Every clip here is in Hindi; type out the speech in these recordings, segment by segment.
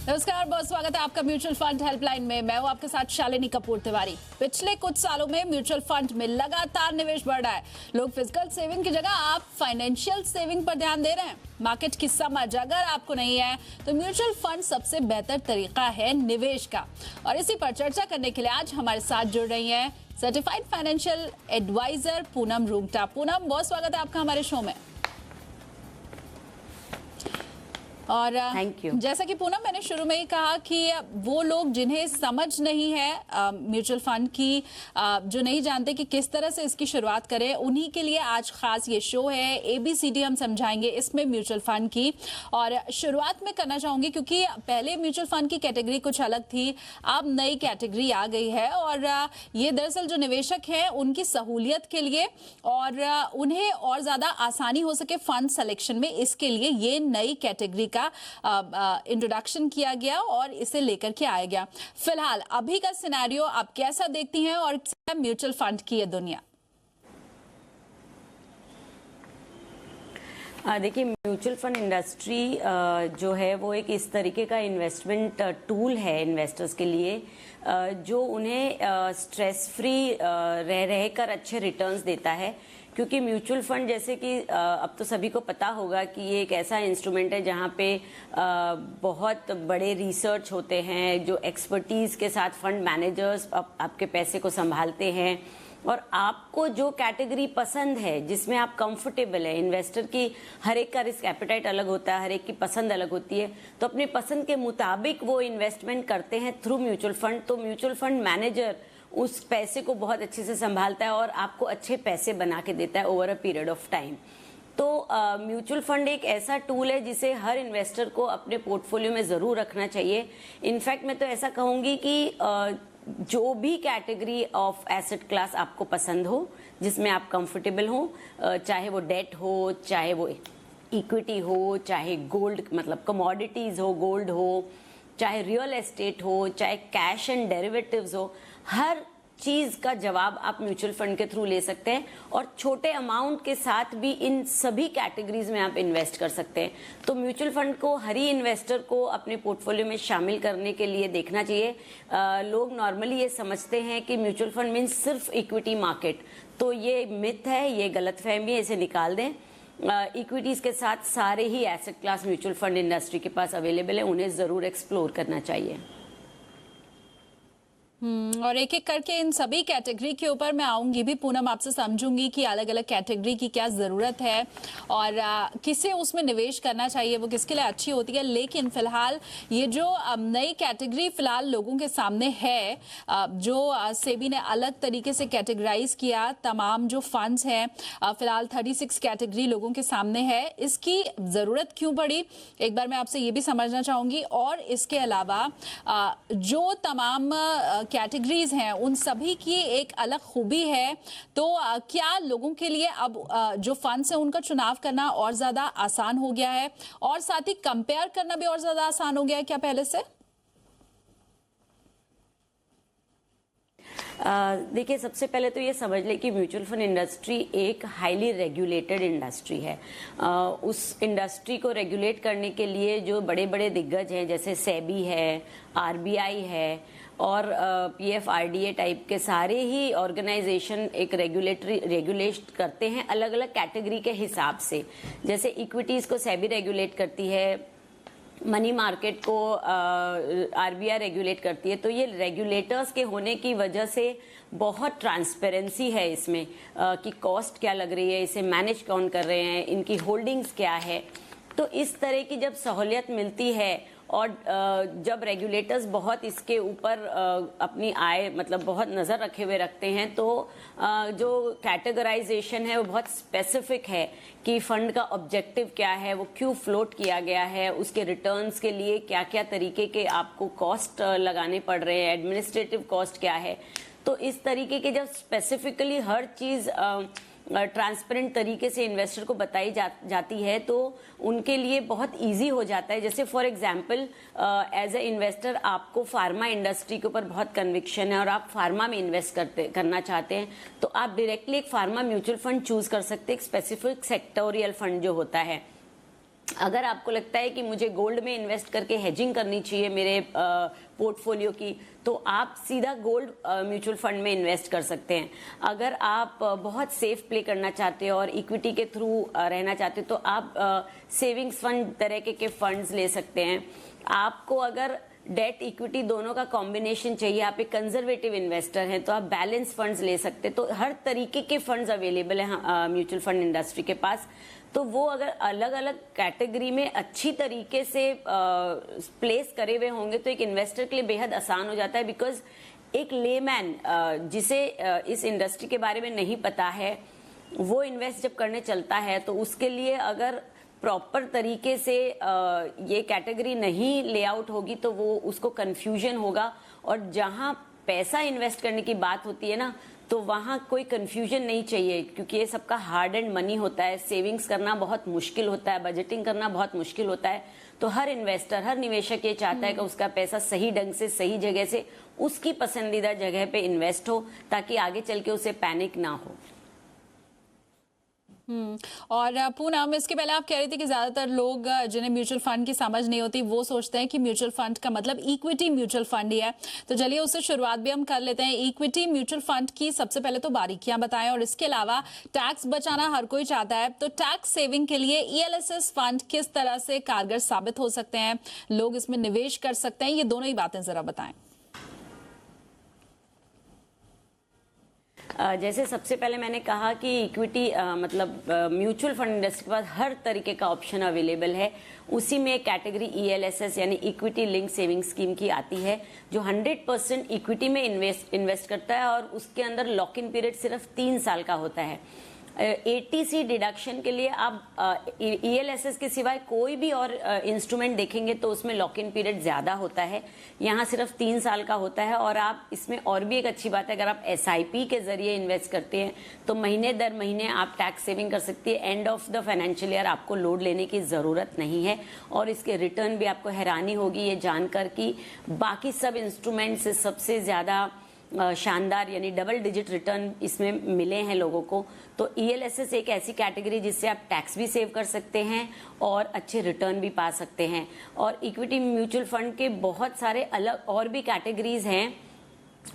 नमस्कार, बहुत स्वागत है आपका म्यूचुअल फंड हेल्पलाइन में। मैं हूं आपके साथ शालिनी कपूर तिवारी। पिछले कुछ सालों में म्यूचुअल फंड में लगातार निवेश बढ़ रहा है। लोग फिजिकल सेविंग की जगह आप फाइनेंशियल सेविंग पर ध्यान दे रहे हैं। मार्केट की समझ अगर आपको नहीं है तो म्यूचुअल फंड सबसे बेहतर तरीका है निवेश का। और इसी पर चर्चा करने के लिए आज हमारे साथ जुड़ रही है certified financial adviser Poonam Rungta. Poonam, बहुत स्वागत है आपका हमारे शो में। और जैसा कि पूनम मैंने शुरू में ही कहा कि वो लोग जिन्हें समझ नहीं है म्यूचुअल फंड की, जो नहीं जानते कि किस तरह से इसकी शुरुआत करें, उन्हीं के लिए आज खास ये शो है। ABCD हम समझाएंगे इसमें म्यूचुअल फंड की। और शुरुआत में करना चाहूंगी क्योंकि पहले म्यूचुअल फंड की कैटेगरी कुछ अलग थी, अब नई कैटेगरी आ गई है। और ये दरअसल जो निवेशक हैं उनकी सहूलियत के लिए और उन्हें और ज्यादा आसानी हो सके फंड सिलेक्शन में, इसके लिए ये नई कैटेगरी का इंट्रोडक्शन किया गया और इसे लेकर के आया गया। फिलहाल अभी का सिनेरियो आप कैसा देखती हैं और म्यूचुअल फंड की ये दुनिया? देखिए, म्यूचुअल फंड इंडस्ट्री जो है वो एक इस तरीके का इन्वेस्टमेंट टूल है इन्वेस्टर्स के लिए, जो उन्हें स्ट्रेस फ्री रह कर अच्छे रिटर्न्स देता है। क्योंकि म्यूचुअल फंड, जैसे कि अब तो सभी को पता होगा कि ये एक ऐसा इंस्ट्रूमेंट है जहाँ पे बहुत बड़े रिसर्च होते हैं, जो एक्सपर्टीज के साथ फंड मैनेजर्स आपके पैसे को संभालते हैं। और आपको जो कैटेगरी पसंद है, जिसमें आप कंफर्टेबल है, इन्वेस्टर की हर एक का रिस्क एपेटाइट अलग होता है, हर एक की पसंद अलग होती है, तो अपनी पसंद के मुताबिक वो इन्वेस्टमेंट करते हैं थ्रू म्यूचुअल फंड। तो म्यूचुअल फंड मैनेजर उस पैसे को बहुत अच्छे से संभालता है और आपको अच्छे पैसे बना के देता है over a period of time. तो म्यूचुअल फंड एक ऐसा टूल है जिसे हर इन्वेस्टर को अपने पोर्टफोलियो में ज़रूर रखना चाहिए। इनफैक्ट मैं तो ऐसा कहूँगी कि जो भी कैटेगरी ऑफ एसेट क्लास आपको पसंद हो, जिसमें आप कंफर्टेबल हो, चाहे वो डेट हो, चाहे वो इक्विटी हो, चाहे गोल्ड मतलब कमोडिटीज़ हो, गोल्ड हो, चाहे रियल एस्टेट हो, चाहे कैश एंड डेरिवेटिव्स हो, हर चीज का जवाब आप म्यूचुअल फंड के थ्रू ले सकते हैं। और छोटे अमाउंट के साथ भी इन सभी कैटेगरीज में आप इन्वेस्ट कर सकते हैं। तो म्यूचुअल फंड को हर ही इन्वेस्टर को अपने पोर्टफोलियो में शामिल करने के लिए देखना चाहिए। लोग नॉर्मली ये समझते हैं कि म्यूचुअल फंड मीन्स सिर्फ इक्विटी मार्केट, तो ये मिथ है, ये गलतफहमी है, इसे निकाल दें। इक्विटीज के साथ सारे ही asset class mutual fund industry के पास अवेलेबल है, उन्हें जरूर एक्सप्लोर करना चाहिए। और एक एक करके इन सभी कैटेगरी के ऊपर मैं आऊंगी भी पूनम, आपसे समझूंगी कि अलग अलग कैटेगरी की क्या ज़रूरत है और किसे उसमें निवेश करना चाहिए, वो किसके लिए अच्छी होती है। लेकिन फिलहाल ये जो नई कैटेगरी फिलहाल लोगों के सामने है, जो सेबी ने अलग तरीके से कैटेगराइज किया तमाम जो फंड्स हैं, फिलहाल 36 कैटेगरी लोगों के सामने है। इसकी ज़रूरत क्यों पड़ी, एक बार मैं आपसे ये भी समझना चाहूँगी। और इसके अलावा जो तमाम कैटेगरीज हैं उन सभी की एक अलग खूबी है, तो क्या लोगों के लिए अब जो फंड्स हैं उनका चुनाव करना और ज्यादा आसान हो गया है और साथ ही कंपेयर करना भी और ज्यादा आसान हो गया है क्या पहले से? देखिए, सबसे पहले तो ये समझ लें कि म्यूचुअल फंड इंडस्ट्री एक हाईली रेगुलेटेड इंडस्ट्री है। उस इंडस्ट्री को रेगुलेट करने के लिए जो बड़े बड़े दिग्गज हैं, जैसे सेबी है, RBI है और PFRDA टाइप के सारे ही ऑर्गेनाइजेशन एक रेगुलेट करते हैं अलग अलग कैटेगरी के हिसाब से। जैसे इक्विटीज को सेबी रेगुलेट करती है, मनी मार्केट को RBI रेगुलेट करती है। तो ये रेगुलेटर्स के होने की वजह से बहुत ट्रांसपेरेंसी है इसमें, कि कॉस्ट क्या लग रही है, इसे मैनेज कौन कर रहे हैं, इनकी होल्डिंग्स क्या है। तो इस तरह की जब सहूलियत मिलती है और जब रेगुलेटर्स बहुत इसके ऊपर अपनी आय मतलब बहुत नज़र रखे हुए रखते हैं, तो जो कैटेगराइजेशन है वो बहुत स्पेसिफिक है कि फंड का ऑब्जेक्टिव क्या है, वो क्यों फ्लोट किया गया है, उसके रिटर्न्स के लिए क्या क्या तरीके के आपको कॉस्ट लगाने पड़ रहे हैं, एडमिनिस्ट्रेटिव कॉस्ट क्या है। तो इस तरीके के जब स्पेसिफिकली हर चीज़ ट्रांसपेरेंट तरीके से इन्वेस्टर को बताई जाती है, तो उनके लिए बहुत इजी हो जाता है। जैसे for example, as a investor आपको फार्मा इंडस्ट्री के ऊपर बहुत कन्विक्शन है और आप फार्मा में इन्वेस्ट करना चाहते हैं, तो आप डायरेक्टली एक फार्मा म्यूचुअल फंड चूज कर सकते हैं, एक स्पेसिफिक सेक्टोरियल फंड जो होता है। अगर आपको लगता है कि मुझे गोल्ड में इन्वेस्ट करके हेजिंग करनी चाहिए मेरे पोर्टफोलियो की, तो आप सीधा गोल्ड म्यूचुअल फंड में इन्वेस्ट कर सकते हैं। अगर आप बहुत सेफ प्ले करना चाहते हो और इक्विटी के थ्रू रहना चाहते हो तो आप सेविंग्स फंड तरह के फंड्स ले सकते हैं। आपको अगर डेट इक्विटी दोनों का कॉम्बिनेशन चाहिए, आप एक कंजर्वेटिव इन्वेस्टर हैं, तो आप बैलेंस फंड्स ले सकते हैं। तो हर तरीके के फंड्स अवेलेबल हैं म्यूचुअल फंड इंडस्ट्री के पास। तो वो अगर अलग अलग कैटेगरी में अच्छी तरीके से प्लेस करे हुए होंगे तो एक इन्वेस्टर के लिए बेहद आसान हो जाता है। बिकॉज एक लेमैन जिसे इस इंडस्ट्री के बारे में नहीं पता है, वो इन्वेस्ट जब करने चलता है तो उसके लिए अगर प्रॉपर तरीके से ये कैटेगरी नहीं लेआउट होगी तो वो उसको कंफ्यूजन होगा। और जहां पैसा इन्वेस्ट करने की बात होती है ना, तो वहां कोई कंफ्यूजन नहीं चाहिए, क्योंकि ये सबका हार्ड एंड मनी होता है। सेविंग्स करना बहुत मुश्किल होता है, बजटिंग करना बहुत मुश्किल होता है। तो हर इन्वेस्टर, हर निवेशक ये चाहता है कि उसका पैसा सही ढंग से, सही जगह से, उसकी पसंदीदा जगह पे इन्वेस्ट हो, ताकि आगे चल के उसे पैनिक ना हो। और पूनम, इसके पहले आप कह रही थी कि ज्यादातर लोग जिन्हें म्यूचुअल फंड की समझ नहीं होती वो सोचते हैं कि म्यूचुअल फंड का मतलब इक्विटी म्यूचुअल फंड ही है। तो चलिए उससे शुरुआत भी हम कर लेते हैं। इक्विटी म्यूचुअल फंड की सबसे पहले तो बारीकियां बताएं, और इसके अलावा टैक्स बचाना हर कोई चाहता है, तो टैक्स सेविंग के लिए ईएलएसएस फंड किस तरह से कारगर साबित हो सकते हैं, लोग इसमें निवेश कर सकते हैं, ये दोनों ही बातें जरा बताएं। जैसे सबसे पहले मैंने कहा कि इक्विटी मतलब म्यूचुअल फंड इंडस्ट्री के पास हर तरीके का ऑप्शन अवेलेबल है। उसी में कैटेगरी ईएलएसएस यानी इक्विटी लिंक सेविंग स्कीम की आती है, जो 100% इक्विटी में इन्वेस्ट करता है और उसके अंदर लॉक इन पीरियड सिर्फ 3 साल का होता है। एटीसी डिडक्शन के लिए आप ईएलएसएस के सिवाय कोई भी और इंस्ट्रूमेंट देखेंगे तो उसमें लॉक इन पीरियड ज्यादा होता है, यहाँ सिर्फ 3 साल का होता है। और आप इसमें और भी एक अच्छी बात है, अगर आप एसआईपी के जरिए इन्वेस्ट करते हैं तो महीने दर महीने आप टैक्स सेविंग कर सकती है। End of the financial year आपको लोड लेने की जरूरत नहीं है, और इसके रिटर्न भी आपको हैरानी होगी ये जानकर कि बाकी सब इंस्ट्रूमेंट से सबसे ज्यादा शानदार यानी डबल डिजिट रिटर्न इसमें मिले हैं लोगों को। तो ईएलएसएस एक ऐसी कैटेगरी जिससे आप टैक्स भी सेव कर सकते हैं और अच्छे रिटर्न भी पा सकते हैं। और इक्विटी म्यूचुअल फंड के बहुत सारे अलग और भी कैटेगरीज हैं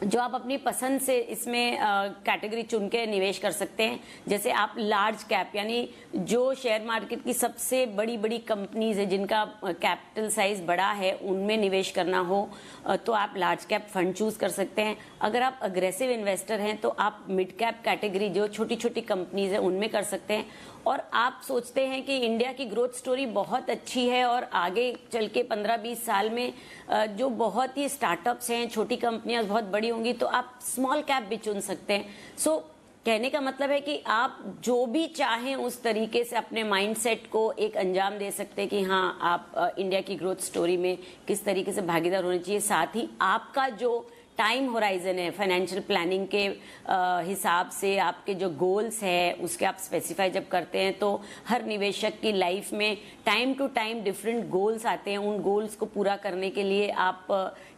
जो आप अपनी पसंद से इसमें कैटेगरी चुन के निवेश कर सकते हैं। जैसे आप लार्ज कैप यानी जो शेयर मार्केट की सबसे बड़ी बड़ी कंपनीज है जिनका कैपिटल साइज बड़ा है, उनमें निवेश करना हो तो आप लार्ज कैप फंड चूज कर सकते हैं। अगर आप अग्रेसिव इन्वेस्टर हैं तो आप मिड कैप कैटेगरी जो छोटी छोटी कंपनीज है उनमें कर सकते हैं। और आप सोचते हैं कि इंडिया की ग्रोथ स्टोरी बहुत अच्छी है और आगे चल के 15-20 साल में जो बहुत ही स्टार्टअप्स हैं, छोटी कंपनियां बहुत बड़ी होंगी, तो आप स्मॉल कैप भी चुन सकते हैं। सो कहने का मतलब है कि आप जो भी चाहें उस तरीके से अपने माइंडसेट को एक अंजाम दे सकते हैं कि हाँ, आप इंडिया की ग्रोथ स्टोरी में किस तरीके से भागीदार होने चाहिए। साथ ही आपका जो टाइम होराइजन है फाइनेंशियल प्लानिंग के हिसाब से, आपके जो गोल्स है उसके आप स्पेसिफाई जब करते हैं, तो हर निवेशक की लाइफ में time to time different goals आते हैं। उन गोल्स को पूरा करने के लिए आप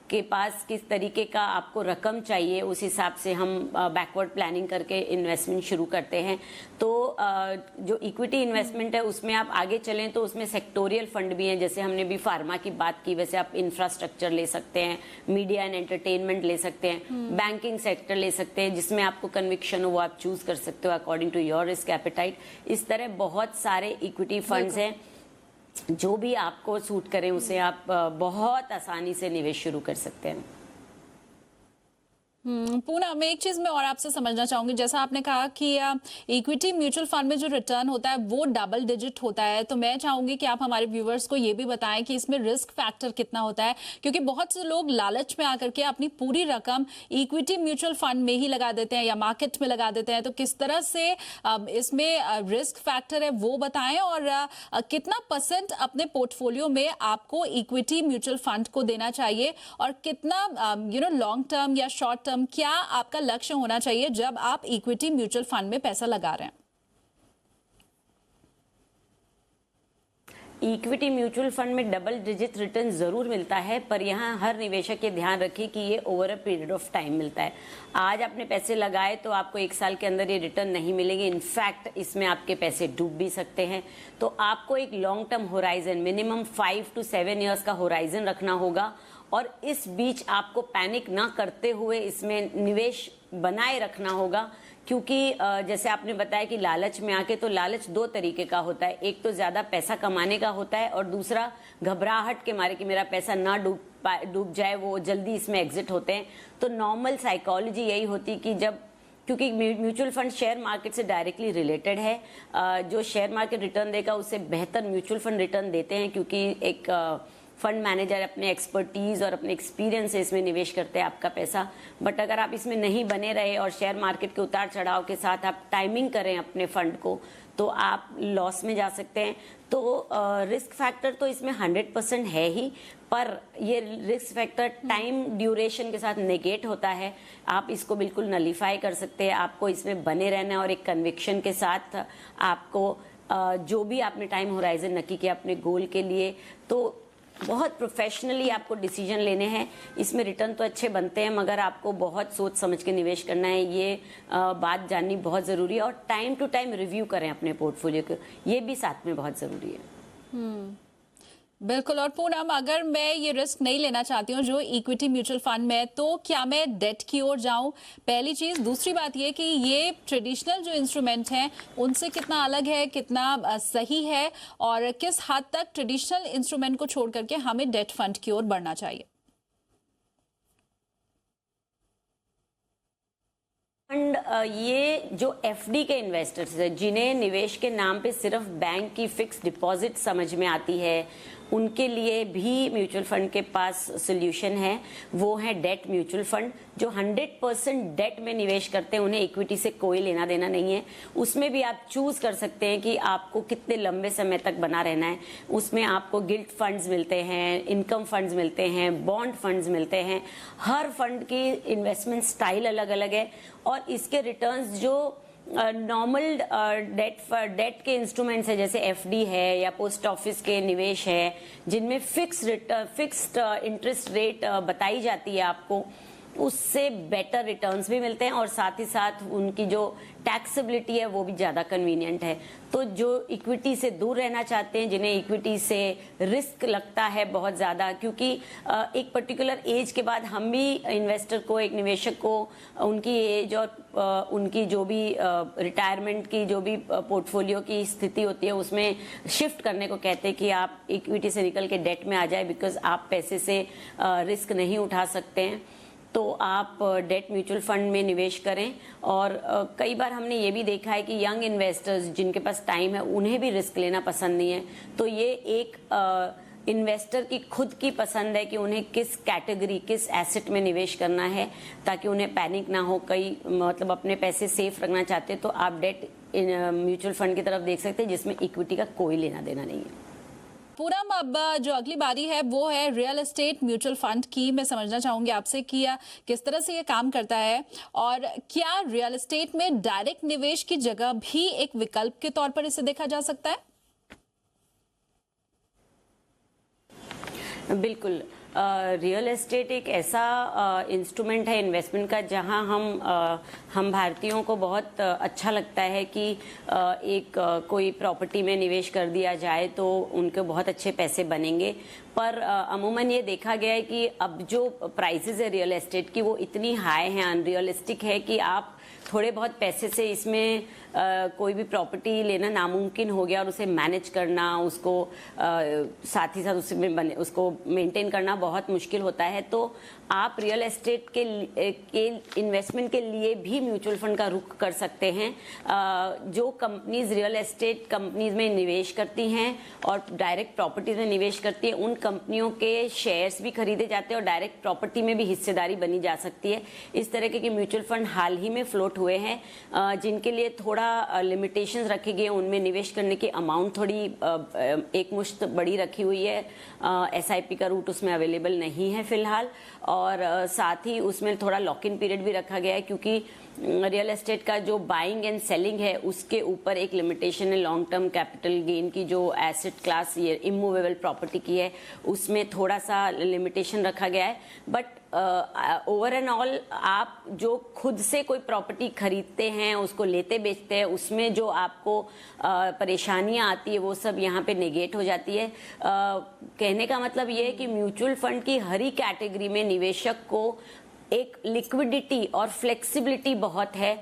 के पास किस तरीके का आपको रकम चाहिए, उस हिसाब से हम बैकवर्ड प्लानिंग करके इन्वेस्टमेंट शुरू करते हैं। तो जो इक्विटी इन्वेस्टमेंट है उसमें आप आगे चलें तो उसमें सेक्टोरियल फंड भी हैं। जैसे हमने भी फार्मा की बात की, वैसे आप इंफ्रास्ट्रक्चर ले सकते हैं, मीडिया एंड एंटरटेनमेंट ले सकते हैं, बैंकिंग सेक्टर ले सकते हैं, जिसमें आपको कन्विक्शन हो वो आप चूज कर सकते हो according to your risk appetite. इस तरह बहुत सारे इक्विटी फंड्स हैं, जो भी आपको सूट करें उसे आप बहुत आसानी से निवेश शुरू कर सकते हैं। पूनम, एक चीज मैं और आपसे समझना चाहूंगी, जैसा आपने कहा कि इक्विटी म्यूचुअल फंड में जो रिटर्न होता है वो डबल डिजिट होता है, तो मैं चाहूंगी कि आप हमारे व्यूवर्स को ये भी बताएं कि इसमें रिस्क फैक्टर कितना होता है, क्योंकि बहुत से लोग लालच में आकर के अपनी पूरी रकम इक्विटी म्यूचुअल फंड में ही लगा देते हैं या मार्केट में लगा देते हैं। तो किस तरह से इसमें रिस्क फैक्टर है वो बताएं, और कितना % अपने पोर्टफोलियो में आपको इक्विटी म्यूचुअल फंड को देना चाहिए, और कितना लॉन्ग टर्म या शॉर्ट टर्म क्या आपका लक्ष्य होना चाहिए जब आप इक्विटी म्यूचुअल फंड में पैसा लगा रहे हैं। इक्विटी म्यूचुअल फंड में डबल डिजिट रिटर्न जरूर मिलता है, पर यहाँ हर निवेशक ये ध्यान रखे कि ये over a period of time मिलता है। आज आपने पैसे लगाए तो आपको 1 साल के अंदर ये रिटर्न नहीं मिलेंगे। इनफैक्ट इसमें आपके पैसे डूब भी सकते हैं। तो आपको एक long term horizon, minimum 5 to 7 years का होराइजन रखना होगा, और इस बीच आपको पैनिक ना करते हुए इसमें निवेश बनाए रखना होगा। क्योंकि जैसे आपने बताया कि लालच में आके, तो लालच 2 तरीके का होता है। एक तो ज्यादा पैसा कमाने का होता है, और दूसरा घबराहट के मारे कि मेरा पैसा ना डूब जाए, वो जल्दी इसमें एग्जिट होते हैं। तो नॉर्मल साइकोलॉजी यही होती कि जब, क्योंकि म्यूचुअल फंड शेयर मार्केट से डायरेक्टली रिलेटेड है, जो शेयर मार्केट रिटर्न देगा उससे बेहतर म्यूचुअल फंड रिटर्न देते हैं, क्योंकि एक फंड मैनेजर अपने एक्सपर्टीज और अपने एक्सपीरियंस से इसमें निवेश करते हैं आपका पैसा। बट अगर आप इसमें नहीं बने रहे और शेयर मार्केट के उतार चढ़ाव के साथ आप टाइमिंग करें अपने फंड को, तो आप लॉस में जा सकते हैं। तो रिस्क फैक्टर तो इसमें 100% है ही, पर ये रिस्क फैक्टर टाइम ड्यूरेशन के साथ नेगेट होता है। आप इसको बिल्कुल नलीफाई कर सकते हैं। आपको इसमें बने रहना है, और एक कन्विक्शन के साथ आपको जो भी आपने टाइम होराइजन नक्की किया अपने गोल के लिए, तो बहुत प्रोफेशनली आपको डिसीजन लेने हैं। इसमें रिटर्न तो अच्छे बनते हैं, मगर आपको बहुत सोच समझ के निवेश करना है। ये बात जाननी बहुत ज़रूरी है, और टाइम टू टाइम रिव्यू करें अपने पोर्टफोलियो को, ये भी साथ में बहुत ज़रूरी है। बिल्कुल। और पूनम, अगर मैं ये रिस्क नहीं लेना चाहती हूँ जो इक्विटी म्यूचुअल फंड में, तो क्या मैं डेट की ओर जाऊं? पहली चीज। दूसरी बात ये कि ये ट्रेडिशनल जो इंस्ट्रूमेंट हैं उनसे कितना अलग है, कितना सही है, और किस हद तक ट्रेडिशनल इंस्ट्रूमेंट को छोड़ करके हमें डेट फंड की ओर बढ़ना चाहिए? फंड ये जो एफडी के इन्वेस्टर्स हैं, जिन्हें निवेश के नाम पे सिर्फ बैंक की फिक्स डिपॉजिट समझ में आती है, उनके लिए भी म्यूचुअल फंड के पास सोल्यूशन है। वो है डेट म्यूचुअल फंड, जो 100% डेट में निवेश करते हैं। उन्हें इक्विटी से कोई लेना देना नहीं है। उसमें भी आप चूज कर सकते हैं कि आपको कितने लंबे समय तक बना रहना है। उसमें आपको गिल्ट फंड्स मिलते हैं, इनकम फंड्स मिलते हैं, बॉन्ड फंड्स मिलते हैं। हर फंड की इन्वेस्टमेंट स्टाइल अलग अलग है, और इसके रिटर्न्स जो नॉर्मल डेट के इंस्ट्रूमेंट्स है, जैसे एफडी है या पोस्ट ऑफिस के निवेश है, जिनमें फिक्स्ड इंटरेस्ट रेट बताई जाती है आपको, उससे बेटर रिटर्न्स भी मिलते हैं, और साथ ही साथ उनकी जो टैक्सेबिलिटी है वो भी ज़्यादा कन्वीनियंट है। तो जो इक्विटी से दूर रहना चाहते हैं, जिन्हें इक्विटी से रिस्क लगता है बहुत ज़्यादा, क्योंकि एक पर्टिकुलर एज के बाद हम भी इन्वेस्टर को, एक निवेशक को, उनकी एज और उनकी जो भी रिटायरमेंट की जो भी पोर्टफोलियो की स्थिति होती है, उसमें शिफ्ट करने को कहते हैं कि आप इक्विटी से निकल के डेट में आ जाए, बिकॉज आप पैसे से रिस्क नहीं उठा सकते हैं। तो आप डेट म्यूचुअल फंड में निवेश करें। और कई बार हमने ये भी देखा है कि यंग इन्वेस्टर्स जिनके पास टाइम है, उन्हें भी रिस्क लेना पसंद नहीं है। तो ये एक इन्वेस्टर की खुद की पसंद है कि उन्हें किस कैटेगरी, किस एसेट में निवेश करना है, ताकि उन्हें पैनिक ना हो। कई मतलब अपने पैसे सेफ रखना चाहते हैं, तो आप डेट म्यूचुअल फंड की तरफ देख सकते हैं, जिसमें इक्विटी का कोई लेना देना नहीं है। पूनम, अब जो अगली बारी है वो है रियल एस्टेट म्यूचुअल फंड की। मैं समझना चाहूंगी आपसे कि किस तरह से ये काम करता है, और क्या रियल एस्टेट में डायरेक्ट निवेश की जगह भी एक विकल्प के तौर पर इसे देखा जा सकता है? बिल्कुल। रियल एस्टेट एक ऐसा इंस्ट्रूमेंट है इन्वेस्टमेंट का, जहां हम भारतीयों को बहुत अच्छा लगता है कि एक कोई प्रॉपर्टी में निवेश कर दिया जाए तो उनके बहुत अच्छे पैसे बनेंगे। पर अमूमन ये देखा गया है कि अब जो प्राइसेस है रियल एस्टेट की, वो इतनी हाई हैं, अनरियलिस्टिक है, कि आप थोड़े बहुत पैसे से इसमें कोई भी प्रॉपर्टी लेना नामुमकिन हो गया, और उसे मैनेज करना, उसको साथ ही साथ उसको मेंटेन करना बहुत मुश्किल होता है। तो आप रियल एस्टेट के इन्वेस्टमेंट के लिए भी म्यूचुअल फंड का रुख कर सकते हैं। जो कंपनीज रियल एस्टेट कंपनीज में निवेश करती हैं और डायरेक्ट प्रॉपर्टीज में निवेश करती हैं, उन कंपनियों के शेयर्स भी खरीदे जाते हैं और डायरेक्ट प्रॉपर्टी में भी हिस्सेदारी बनी जा सकती है। इस तरह के म्यूचुअल फंड हाल ही में फ्लोट हुए हैं, जिनके लिए थोड़ा लिमिटेशंस रखे गए हैं। उनमें निवेश करने की अमाउंट थोड़ी एक मुश्त बड़ी रखी हुई है। SIP का रूट उसमें अवेलेबल नहीं है फिलहाल, और साथ ही उसमें थोड़ा लॉक इन पीरियड भी रखा गया है, क्योंकि रियल एस्टेट का जो बाइंग एंड सेलिंग है उसके ऊपर एक लिमिटेशन है लॉन्ग टर्म कैपिटल गेन की। जो एसेट क्लास ये इमूवेबल प्रॉपर्टी की है उसमें थोड़ा सा लिमिटेशन रखा गया है। बट ओवर एंड ऑल आप जो खुद से कोई प्रॉपर्टी खरीदते हैं, उसको लेते बेचते हैं, उसमें जो आपको परेशानियां आती है वो सब यहाँ पे नेगेट हो जाती है। कहने का मतलब ये है कि म्यूचुअल फंड की हर ही कैटेगरी में निवेशक को एक लिक्विडिटी और फ्लेक्सिबिलिटी बहुत है।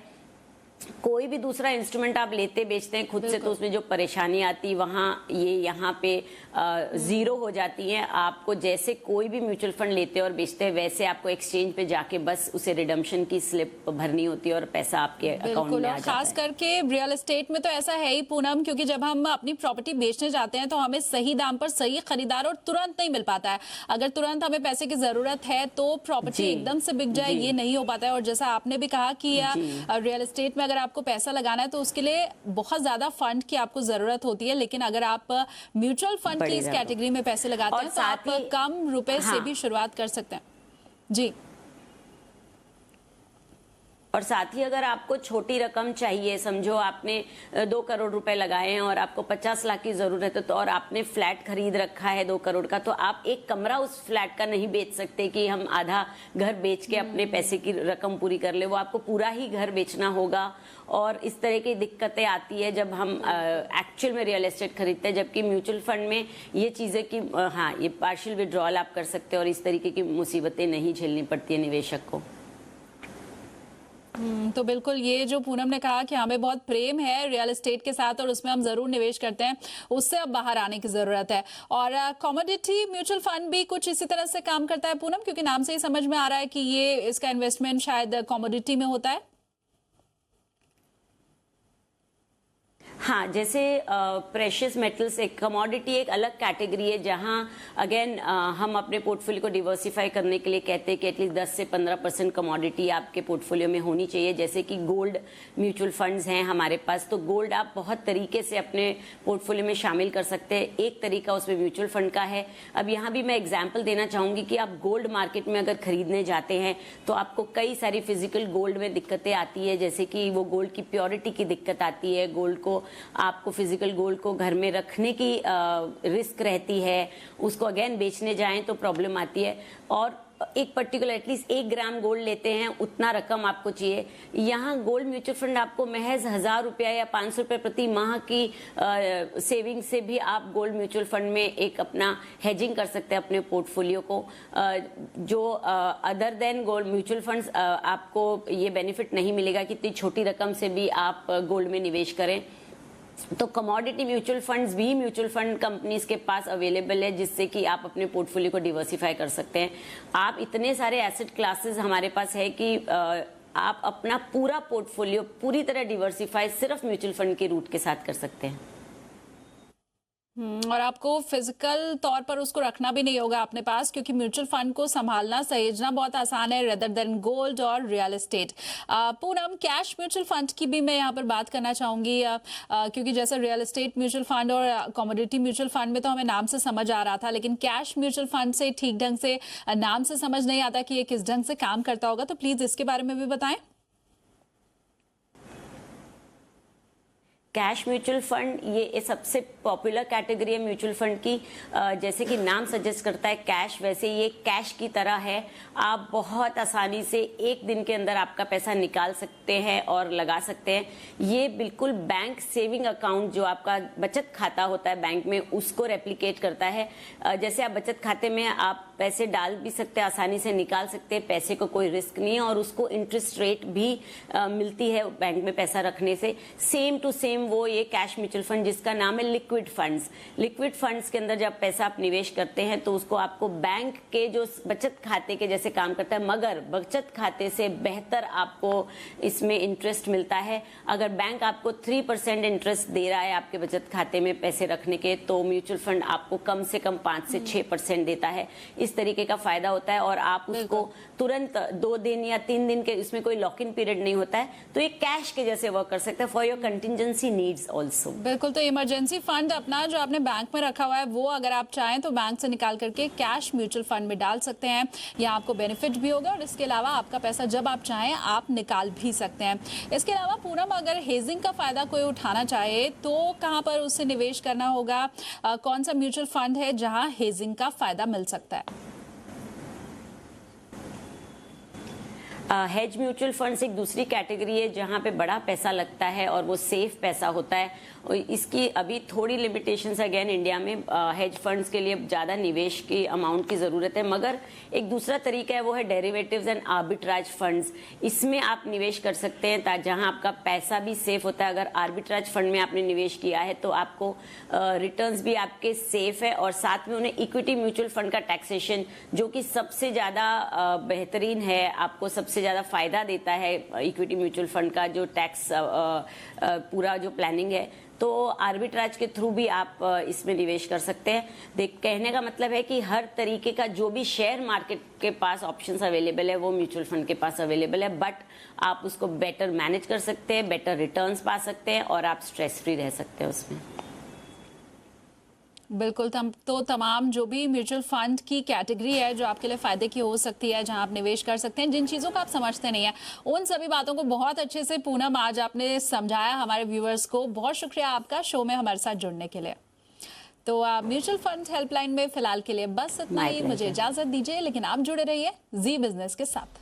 कोई भी दूसरा इंस्ट्रूमेंट आप लेते बेचते हैं खुद से, तो उसमें जो परेशानी आती वहाँ ये यहाँ पे जीरो हो जाती है। आपको जैसे कोई भी म्यूचुअल फंड लेते हैं और बेचते हैं, वैसे आपको एक्सचेंज पे जाके बस उसे रिडम्पशन की स्लिप भरनी होती है और पैसा आपके अकाउंट में आ जाता है। खास करके रियल एस्टेट में तो ऐसा है ही पूनम, क्योंकि जब हम अपनी प्रॉपर्टी बेचने जाते हैं तो हमें सही दाम पर सही खरीदार और तुरंत नहीं मिल पाता है। अगर तुरंत हमें पैसे की जरूरत है तो प्रॉपर्टी एकदम से बिक जाए, ये नहीं हो पाता है। और जैसा आपने भी कहा कि रियल एस्टेट में अगर आपको पैसा लगाना है तो उसके लिए बहुत ज्यादा फंड की आपको जरूरत होती है, लेकिन अगर आप म्यूचुअल फंड की इस कैटेगरी में पैसे लगाते हैं तो आप कम रुपए से भी शुरुआत कर सकते हैं। जी, और साथ ही अगर आपको छोटी रकम चाहिए, समझो आपने 2 करोड़ रुपए लगाए हैं और आपको 50 लाख की जरूरत है, तो और आपने फ्लैट खरीद रखा है 2 करोड़ का, तो आप एक कमरा उस फ्लैट का नहीं बेच सकते कि हम आधा घर बेच के अपने पैसे की रकम पूरी कर ले। वो आपको पूरा ही घर बेचना होगा। और इस तरह की दिक्कतें आती है जब हम एक्चुअल में रियल एस्टेट खरीदते हैं, जबकि म्यूचुअल फंड में ये चीजें कि हाँ, ये पार्शियल विड्रॉल आप कर सकते हैं और इस तरीके की मुसीबतें नहीं झेलनी पड़ती है निवेशक को। तो बिल्कुल ये जो पूनम ने कहा कि हमें बहुत प्रेम है रियल एस्टेट के साथ और उसमें हम जरूर निवेश करते हैं, उससे अब बाहर आने की जरूरत है। और कमोडिटी म्यूचुअल फंड भी कुछ इसी तरह से काम करता है पूनम, क्योंकि नाम से ही समझ में आ रहा है कि ये इसका इन्वेस्टमेंट शायद कमोडिटी में होता है। हाँ, जैसे प्रेशियस मेटल्स एक कमोडिटी एक अलग कैटेगरी है, जहां अगेन हम अपने पोर्टफोलियो को डिवर्सिफाई करने के लिए कहते हैं कि एटलीस्ट 10 से 15% कमोडिटी आपके पोर्टफोलियो में होनी चाहिए। जैसे कि गोल्ड म्यूचुअल फंड्स हैं हमारे पास, तो गोल्ड आप बहुत तरीके से अपने पोर्टफोलियो में शामिल कर सकते हैं। एक तरीका उसमें म्यूचुअल फंड का है। अब यहाँ भी मैं एग्जाम्पल देना चाहूंगी कि आप गोल्ड मार्केट में अगर खरीदने जाते हैं तो आपको कई सारी फिजिकल गोल्ड में दिक्कतें आती है, जैसे कि वो गोल्ड की प्योरिटी की दिक्कत आती है। गोल्ड को आपको फिजिकल गोल्ड को घर में रखने की रिस्क रहती है, उसको अगेन बेचने जाएं तो प्रॉब्लम आती है। और एक पर्टिकुलर एटलीस्ट 1 ग्राम गोल्ड लेते हैं, उतना रकम आपको चाहिए। यहाँ गोल्ड म्यूचुअल फंड आपको महज 1000 रुपया या 500 रुपये प्रति माह की सेविंग से भी आप गोल्ड म्यूचुअल फंड में एक अपना हेजिंग कर सकते हैं अपने पोर्टफोलियो को। जो other than gold mutual funds आपको ये बेनिफिट नहीं मिलेगा कि इतनी छोटी रकम से भी आप गोल्ड में निवेश करें। तो कमोडिटी म्यूचुअल फंड्स भी म्यूचुअल फंड कंपनीज के पास अवेलेबल है, जिससे कि आप अपने पोर्टफोलियो को डिवर्सिफाई कर सकते हैं। आप इतने सारे एसेट क्लासेस हमारे पास है कि आप अपना पूरा पोर्टफोलियो पूरी तरह डिवर्सिफाई सिर्फ म्यूचुअल फंड के रूट के साथ कर सकते हैं। और आपको फिजिकल तौर पर उसको रखना भी नहीं होगा अपने पास, क्योंकि म्यूचुअल फंड को संभालना सहेजना बहुत आसान है रेदर देन गोल्ड और real estate. Poonam, cash mutual fund की भी मैं यहाँ पर बात करना चाहूंगी, क्योंकि जैसे रियल एस्टेट म्यूचुअल फंड और कमोडिटी म्यूचुअल फंड में तो हमें नाम से समझ आ रहा था, लेकिन कैश म्यूचुअल फंड से ठीक ढंग से नाम से समझ नहीं आता कि ये किस ढंग से काम करता होगा, तो प्लीज इसके बारे में भी बताएं। कैश म्यूचुअल फंड ये सबसे पॉपुलर कैटेगरी है म्यूचुअल फंड की। जैसे कि नाम सजेस्ट करता है कैश, वैसे ये कैश की तरह है। आप बहुत आसानी से एक दिन के अंदर आपका पैसा निकाल सकते हैं और लगा सकते हैं। ये बिल्कुल बैंक सेविंग अकाउंट जो आपका बचत खाता होता है बैंक में, उसको रेप्लिकेट करता है। जैसे आप बचत खाते में आप पैसे डाल भी सकते हैं, आसानी से निकाल सकते हैं, पैसे को कोई रिस्क नहीं है और उसको इंटरेस्ट रेट भी मिलती है बैंक में पैसा रखने से। सेम टू सेम वो ये कैश म्यूचुअल फंड जिसका नाम है लिक्विड फंड्स। लिक्विड फंड्स के अंदर जब पैसा आप निवेश करते हैं तो उसको आपको बैंक के जो बचत खाते के जैसे काम करता है, मगर बचत खाते से बेहतर आपको इसमें इंटरेस्ट मिलता है। अगर बैंक आपको 3% इंटरेस्ट दे रहा है आपके बचत खाते में पैसे रखने के, तो म्यूचुअल फंड आपको कम से कम 5 से 6% देता है। इस तरीके का फायदा होता है और आप उसको तुरंत 2 दिन या 3 दिन के, इसमें कोई लॉक इन पीरियड नहीं होता है, तो ये कैश के जैसे वर्क कर सकता है for your contingency needs also. बिल्कुल, तो इमरजेंसी फंड अपना जो आपने बैंक में रखा हुआ है वो अगर आप चाहें तो बैंक से निकाल करके कैश म्यूचुअल फंड में डाल सकते हैं। यहाँ आपको बेनिफिट भी होगा और इसके अलावा आपका पैसा जब आप चाहें आप निकाल भी सकते हैं। इसके अलावा पूनम, अगर हेजिंग का फायदा कोई उठाना चाहे तो कहाँ पर उससे निवेश करना होगा? कौन सा म्यूचुअल फंड है जहाँ हेजिंग का फायदा मिल सकता है? हेज म्यूचुअल फंड्स एक दूसरी कैटेगरी है जहां पे बड़ा पैसा लगता है और वो सेफ पैसा होता है। और इसकी अभी थोड़ी लिमिटेशंस अगेन इंडिया में हेज फंड्स के लिए ज़्यादा निवेश की अमाउंट की ज़रूरत है, मगर एक दूसरा तरीका है वो है डेरिवेटिव्स एंड आर्बिट्राज फंड्स। इसमें आप निवेश कर सकते हैं जहां आपका पैसा भी सेफ होता है। अगर आर्बिट्राज फंड में आपने निवेश किया है तो आपको रिटर्न्स भी आपके सेफ है और साथ में उन्हें इक्विटी म्यूचुअल फंड का टैक्सेशन जो कि सबसे ज़्यादा बेहतरीन है, आपको सबसे ज़्यादा फायदा देता है इक्विटी म्यूचुअल फंड का जो टैक्स पूरा जो प्लानिंग है, तो आर्बिट्राज के थ्रू भी आप इसमें निवेश कर सकते हैं। कहने का मतलब है कि हर तरीके का जो भी शेयर मार्केट के पास ऑप्शंस अवेलेबल है वो म्यूचुअल फंड के पास अवेलेबल है, बट आप उसको बेटर मैनेज कर सकते हैं, बेटर रिटर्न्स पा सकते हैं और आप स्ट्रेस फ्री रह सकते हैं उसमें। बिल्कुल, तो तमाम जो भी म्यूचुअल फंड की कैटेगरी है जो आपके लिए फायदे की हो सकती है, जहां आप निवेश कर सकते हैं, जिन चीज़ों को आप समझते नहीं है, उन सभी बातों को बहुत अच्छे से पूनम आज आपने समझाया हमारे व्यूअर्स को। बहुत शुक्रिया आपका शो में हमारे साथ जुड़ने के लिए। तो म्यूचुअल फंड हेल्पलाइन में फिलहाल के लिए बस इतना ही। मुझे इजाजत दीजिए, लेकिन आप जुड़े रहिए जी बिजनेस के साथ।